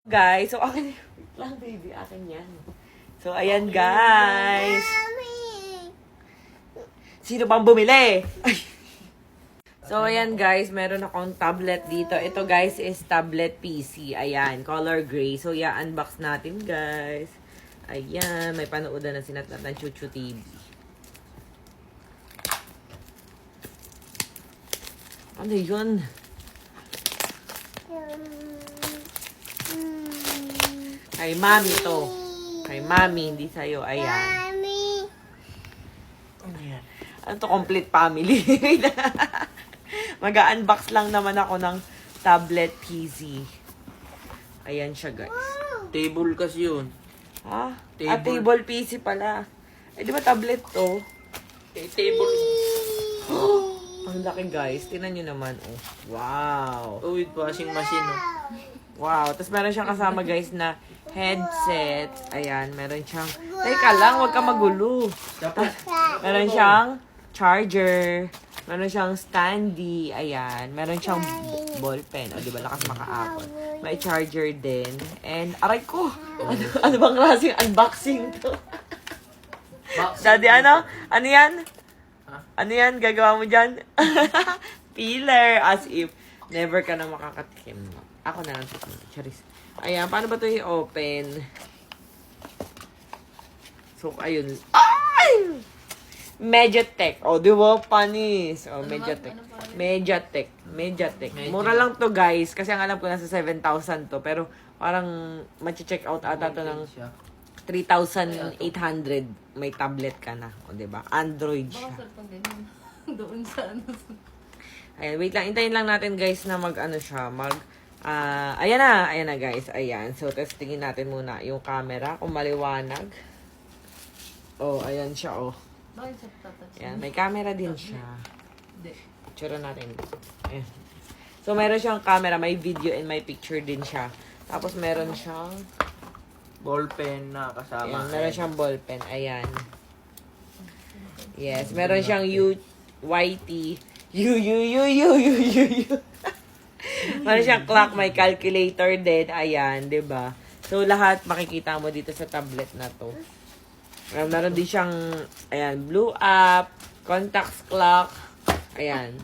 Guys, so akin lang baby, akin yan. So ayan guys. Sino bang bumili? Ay. So ayan guys, meron akong tablet dito. Ito guys is tablet PC. Ayan, color gray. So unbox natin guys. Ayan, may panoodan na sinatlat ng Chuchu TV. Ano yun? Kay mami to. Kay mami, hindi sa'yo. Ayan. Mami. Ayan. Ano to? Complete family. Mag-unbox lang naman ako ng tablet PC. Ayan siya, guys. Table kasi yun. Ha? Table. Table PC pala. Eh, di ba tablet to? Table. Ang laki, guys. Tingnan nyo naman. Oh. Wow. Oh, with washing machine. Oh. Wow. Tapos meron siyang kasama, guys, na headset. Ayan. Meron siyang... Teka lang, huwag ka magulo. Dapat. Meron siyang charger. Meron siyang standee. Ayan. Meron siyang ballpen. O, di ba? Lakas makaapon. May charger din. And, aray ko! Ano bang klaseng unboxing to? Daddy, ano? Ano yan? Ano yan? Gagawa mo dyan? Peeler. As if never ka na makakatikim. Ako na lang tikim. Charis. Ayan. Paano ba ito i-open? So, ayun. Ay! Mediatek. O, di ba? Panis. O, Mediatek. Mediatek. Mura lang to, guys. Kasi ang alam ko nasa 7,000 to. Pero, parang check out ata to ng 3,800. May tablet ka na. O, di ba? Android siya. Doon sa ano. Ayan, wait lang. Hintayin lang natin, guys, na mag-ano siya. Ayan na, guys. Ayan. So, testingin natin muna yung camera. Kung maliwanag. Oh, ayan siya, oh. Bakit siya tatouch? Ayan, may camera din siya. Hindi. Picture natin. Ayan. So, meron siyang camera, may video, and may picture din siya. Tapos, meron siyang... Ballpen na kasama. Ayan, meron siyang ballpen. Ayan. Yes, meron siyang YT. Meron siyang clock, may calculator din. Ayan, 'di ba? So, lahat makikita mo dito sa tablet na to. Meron din siyang, ayan, blue app, contacts clock. Ayan.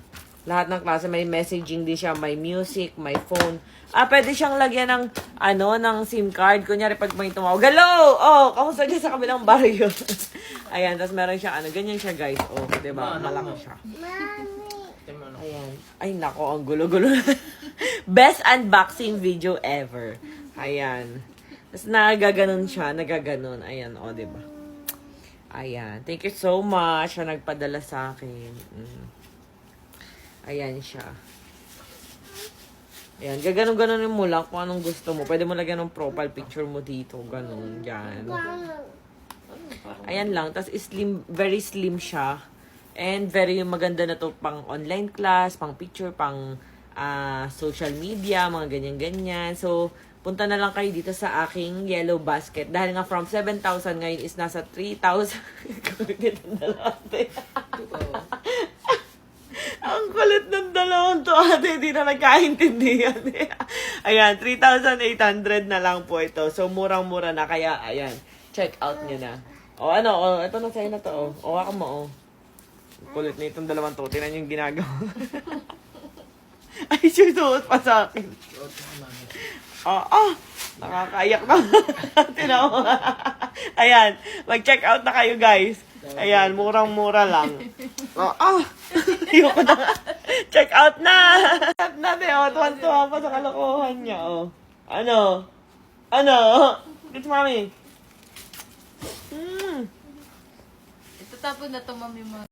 Lahat ng klase, may messaging din siya, may music, may phone. Pwede siyang lagyan ng, ng SIM card. Kunyari, pag may tumawag, hello! Oh, kamusta dyan sa kabilang baryo? Ayan, tapos meron siya, ganyan siya, guys. Oh, diba? Malaki siya. Ayan. Ay, nako, ang gulo-gulo. Best unboxing video ever. Ayan. Tapos nagaganon siya, nagaganon. Ayan, oh, diba? Ayan. Thank you so much sa nagpadala sa akin. Ayan siya. Ayan, gaganon-ganonin mo lang kung anong gusto mo. Pwede mo lagyan ng profile picture mo dito. Ganon, yan. Ayan lang. Tapos slim, very slim siya. And very maganda na to pang online class, pang picture, pang social media, mga ganyan-ganyan. So, punta na lang kayo dito sa aking yellow basket. Dahil nga from 7,000 ngayon is nasa 3,000. Ang kulit ng dalawang to, ate. Hindi na nagkaintindihan. Ayan, 3,800 na lang po ito. So, murang-mura na. Kaya, ayan, check out nyo na. O, ito na sa'yo na to. O, ako mo, kulit na itong dalawang to. Tinan yung ginagawa. Ay, susuot pa sa akin. Nakakaiyak na. Tinan mo. Ayan, mag-check out na kayo, guys. Ayan, murang-mura lang. Ayoko na. Check out na! Tap natin, tuwan-tuwa pa sa kalokohan niya, Ano? Good mommy. Itatapon na to, mami mo.